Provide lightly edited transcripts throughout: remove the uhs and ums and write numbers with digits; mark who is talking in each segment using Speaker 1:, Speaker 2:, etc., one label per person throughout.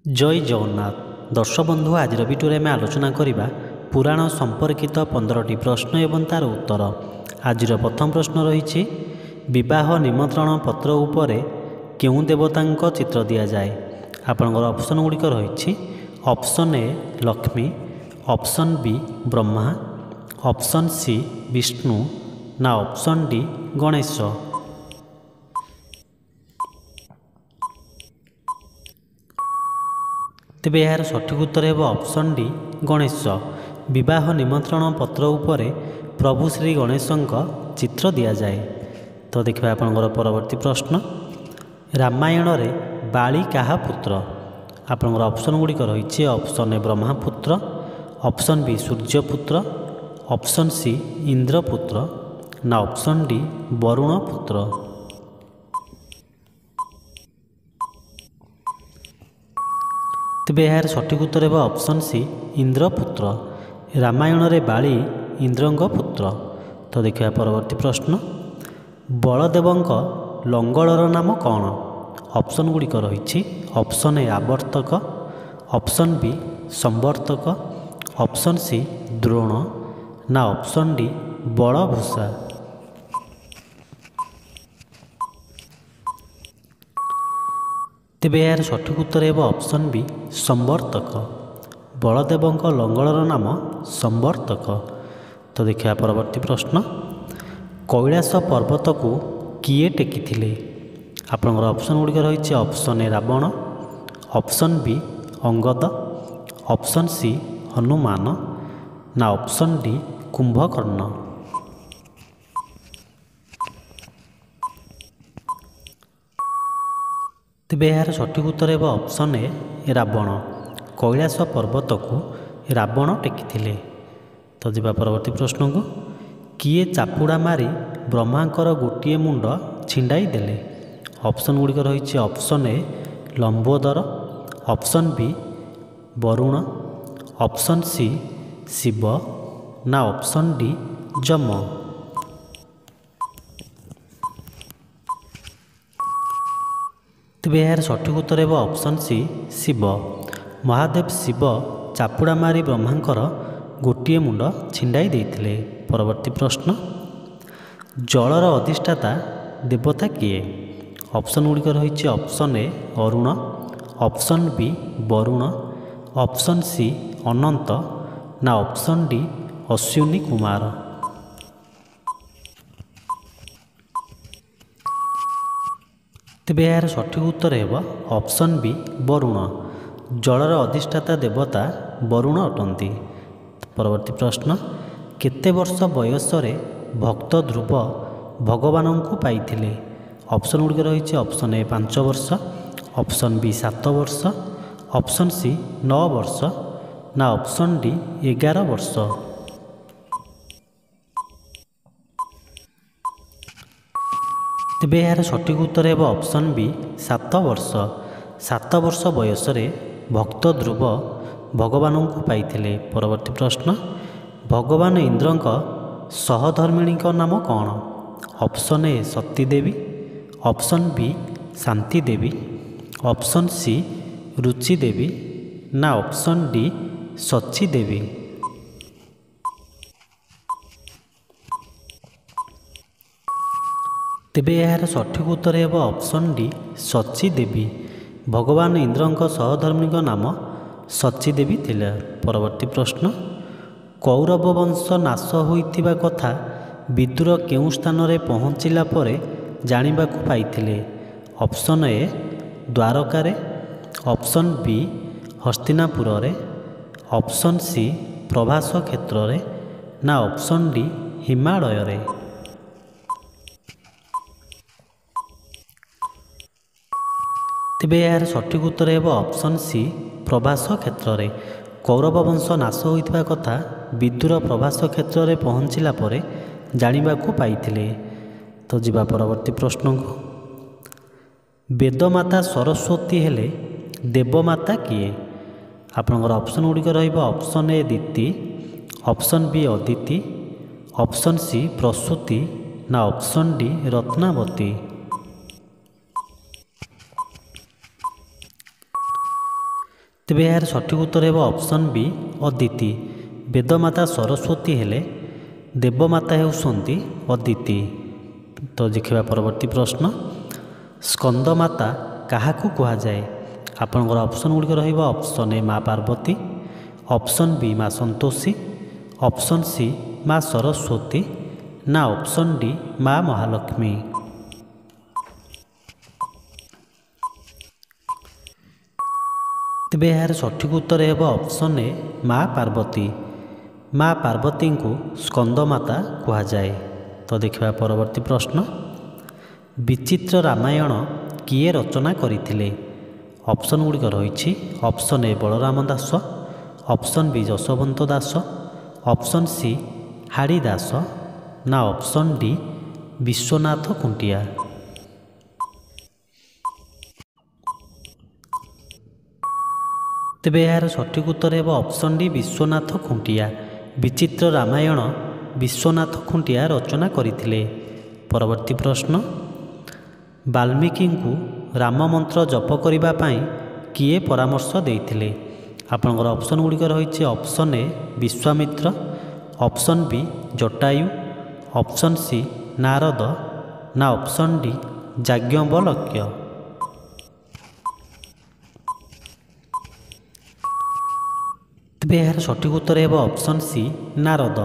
Speaker 1: जय जगन्नाथ दर्शक बंधु आज भिडियो में आलोचना करवा पुराण संपर्कित 15टी प्रश्न एवं तार उत्तर। आज प्रथम प्रश्न रही विवाह निमंत्रण पत्र उपर केउं देवता चित्र दि जाए। आपणकर ऑप्शन गुड़िक रही option A Lakshmi, option B Brahma, option C Vishnu ना ऑप्शन डी गणेश। तेबे यार सठिक उत्तर है ऑप्शन डी गणेश। विवाह निमंत्रण पत्र उपर प्रभु श्री गणेशों चित्र दि जाए। तो देखिए आपंकर परवर्ती प्रश्न, रामायण रे बाली क्या पुत्र। आपंकर ऑप्शन गुड़िक रही option A Brahmaputra, option B Suryaputra, option C Indraputra ना ऑप्शन डी वरुण पुत्र। तेबे यार सठिक उत्तर है ऑप्शन सी इंद्रपुत्र। रामायण रे बाली इंद्रंग पुत्र। तो देखिए परवर्ती प्रश्न, बलदेवंक लंगड़र नाम कौन। ऑप्शन गुड़िक रही option A Avartak, option B Samvartak, option C Drona ना ऑप्शन डी बलभूषा। तेबे यार सठिक उत्तर है ऑप्शन बी संवर्तक। बलदेवंक लंगड़र नाम संवर्तक। तो देखिए परवर्ती प्रश्न, कैलाश पर्वत को किए टेकिथिले। आपंकर ऑप्शन गुड़िक रही option A Ravan, option B Angad, option C Hanuman ना ऑप्शन डी कुंभकर्ण। तेबे यार सठिक उत्तर है ऑप्शन ए रावण। कैलाश पर्वत को रावण टेकिथिले। तो जा परवर्ती प्रश्न को, किए चापुड़ा मारी ब्रह्मांकर गोटे मुंड छिंडाई देले। ऑप्शन गुड़िक रही option A Lambodar, option B Varun, option C Shiv ना ऑप्शन डी जम। तेबे यार सठिक उत्तर है ऑप्शन सी शिव। महादेव शिव चापुड़ा मारी ब्रह्मांकर गोटे मुंड छिंडाई देइथिले। परवर्ती प्रश्न, जलर अधिष्ठाता देवता किए। ऑप्शन गुड़िक रही option A Arun, option B Varun, option C Anant ना ऑप्शन डी अश्विनी कुमार। तेबे यार सठिक उत्तर है ऑप्शन बी वरुण। जलर अधिष्ठाता देवता वरुण अटंती। परवर्ती प्रश्न, केते वर्ष बयस भक्त ध्रुव भगवान को पाइथिले। ऑप्शन गुड़िक रही ऑप्शन ए 5 वर्ष, ऑप्शन बी 7 वर्ष, ऑप्शन सी 9 वर्ष ना ऑप्शन डी 11 वर्ष। तेबे यार सठिक उत्तर है ऑप्शन बी 7 वर्ष। 7 वर्ष बयस भक्त ध्रुव भगवान को पाइथिले। परवर्ती प्रश्न, भगवान इंद्रंक सहधर्मिणी नाम कौन। Option A Sati Devi, option B Shanti Devi, option C Ruchi Devi ना ऑप्शन डी सची देवी। तेबे यार सठिक उत्तर है ऑप्शन डी सची देवी। भगवान इंद्रंक सहधर्मी नाम सची देवी थिला। परवर्ती प्रश्न, कौरव वंश नाश होइथिबा कथा विदुर केउं स्थान रे पहुँचला परे जानिबाकु पाइथिले। ऑप्शन ए द्वारकारे, ऑप्शन बी हस्तिनापुर रे, ऑप्शन सी प्रभास क्षेत्र रे ना ऑप्शन डी हिमालय रे। तेबे यार सठिक उत्तर है ऑप्शन सी प्रभास क्षेत्र रे। कौरव वंश नाश होइथिबा कथा विदुर प्रभास क्षेत्र रे पहुँचला परे जानिबाकु पाइथिले। तो जिबा परवर्ती प्रश्न को, वेदमाता सरस्वती हेले देवमाता किए। आपनकर ऑप्शन गुड़िक रही option A Diti, option B Aditi, option C Prasuti ना ऑप्शन डी रत्नावती। ତେବେ ଏହାର ସଠିକ୍ ଉତ୍ତର ହେବ ଅପସନ୍ ବି ଅଦିତି। ବେଦମାତା ସରସ୍ୱତୀ ହେଲେ ଦେବମାତା ହେଉଛନ୍ତି ଅଦିତି। ତ ଦେଖିବା ପରବର୍ତ୍ତୀ ପ୍ରଶ୍ନ, ସ୍କନ୍ଦମାତା କାହାକୁ କୁହାଯାଏ? ଆପଣଙ୍କର ଅପସନ୍ ଗୁଡ଼ିକ ରହିବ ଅପସନ୍ ଏ ମା ପାର୍ବତୀ, ଅପସନ୍ ବି ମା ସନ୍ତୋଷୀ, ଅପସନ୍ ସି ମା ସରସ୍ୱତୀ ନା ଅପସନ୍ ଡି ମା ମହାଲକ୍ଷ୍ମୀ। ତେବେ ଏହାର ସଠିକ୍ ଉତ୍ତର ହେବ ଅପସନ୍ ଏ ମା ପାର୍ବତୀ। ମା ପାର୍ବତୀଙ୍କୁ ସ୍କନ୍ଦମାତା କୁହାଯାଏ। ତ ଦେଖିବା ପରବର୍ତ୍ତୀ ପ୍ରଶ୍ନ, ବିଚିତ୍ର ରାମାୟଣ କିଏ ରଚନା କରିଥିଲେ? ଅପସନ୍ ଗୁଡ଼ିକ ରହିଛି option A Balaram Das, option B Jasobant Das, option C Hadi Das ନା ଅପସନ୍ ଡି ବିଶ୍ୱନାଥ ଖୁଣ୍ଟିଆ। ତେବେ ଏହାର ସଠିକ୍ ଉତ୍ତର ହେବ ଅପସନ୍ ଡି ବିଶ୍ୱନାଥ ଖୁଣ୍ଟିଆ। ବିଚିତ୍ର ରାମାୟଣ ବିଶ୍ୱନାଥ ଖୁଣ୍ଟିଆ ରଚନା କରିଥିଲେ। ପରବର୍ତ୍ତୀ ପ୍ରଶ୍ନ, ବାଲ୍ମୀକିଙ୍କୁ ରାମ ମନ୍ତ୍ର ଜପ କରିବା ପାଇଁ କିଏ ପରାମର୍ଶ ଦେଇଥିଲେ? ଆପଣଙ୍କର ଅପସନ୍ ଗୁଡ଼ିକ ରହିଛି option A Vishwamitra, option B Jatayu, option C Narad ନା ଅପସନ୍ ଡି ଯାଜ୍ଞବଲ୍କ୍ୟ। ତେବେ ଏହାର ସଠିକ୍ ଉତ୍ତର ହେବ ଅପସନ୍ ସି ନାରଦ।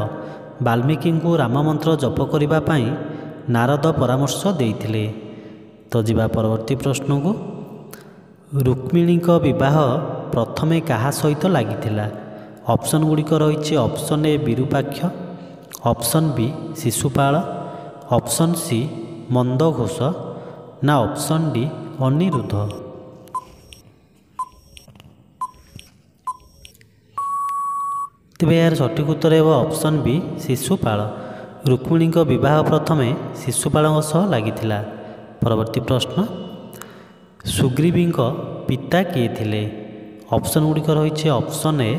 Speaker 1: ବାଲ୍ମୀକିଙ୍କୁ ରାମ ମନ୍ତ୍ର ଜପ କରିବା ପାଇଁ ନାରଦ ପରାମର୍ଶ ଦେଇଥିଲେ। ତ ଯିବା ପରବର୍ତ୍ତୀ ପ୍ରଶ୍ନକୁ, ରୁକ୍ମିଣୀଙ୍କ ବିବାହ ପ୍ରଥମେ କାହା ସହିତ ଲାଗିଥିଲା? ଅପସନ୍ ଗୁଡ଼ିକ ରହିଛି option A Virupaksha, option B Shishupal, option C Mandaghosh ନା ଅପସନ୍ ଡି ଅନିରୁଦ୍ଧ। ତେବେ ଏହାର ସଠିକ୍ ଉତ୍ତର ହେବ ଅପସନ୍ ବି ଶିଶୁପାଳ। ରୁକ୍ମିଣୀଙ୍କ ବିବାହ ପ୍ରଥମେ ଶିଶୁପାଳଙ୍କ ସହ ଲାଗିଥିଲା। ପରବର୍ତ୍ତୀ ପ୍ରଶ୍ନ, ସୁଗ୍ରୀବୀଙ୍କ ପିତା କିଏ ଥିଲେ? ଅପସନ୍ ଗୁଡ଼ିକ ରହିଛି ଅପସନ୍ ଏ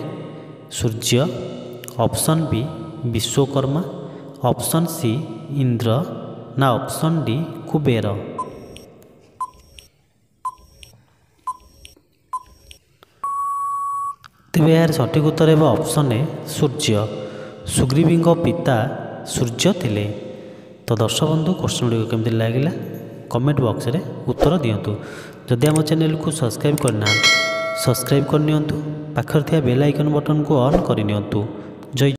Speaker 1: ସୂର୍ଯ୍ୟ, option B Vishwakarma, option C Indra ନା ଅପସନ୍ ଡି କୁବେର। ତେବେ ଏହାର ସଠିକ୍ ଉତ୍ତର ହେବ ଅପସନ୍ ଏ ସୂର୍ଯ୍ୟ। ସୁଗ୍ରୀବୀଙ୍କ ପିତା ସୂର୍ଯ୍ୟ ଥିଲେ। ତ ଦର୍ଶକ ବନ୍ଧୁ, କୋଶ୍ଚିନ୍ ଗୁଡ଼ିକ କେମିତି ଲାଗିଲା କମେଣ୍ଟ ବକ୍ସରେ ଉତ୍ତର ଦିଅନ୍ତୁ। ଯଦି ଆମ ଚ୍ୟାନେଲକୁ ସବସ୍କ୍ରାଇବ୍ କରିନାହାନ୍ତି ସବସ୍କ୍ରାଇବ୍ କରିନିଅନ୍ତୁ, ପାଖରେ ଥିବା ବେଲ୍ ଆଇକନ୍ ବଟନ୍କୁ ଅନ୍ କରିନିଅନ୍ତୁ।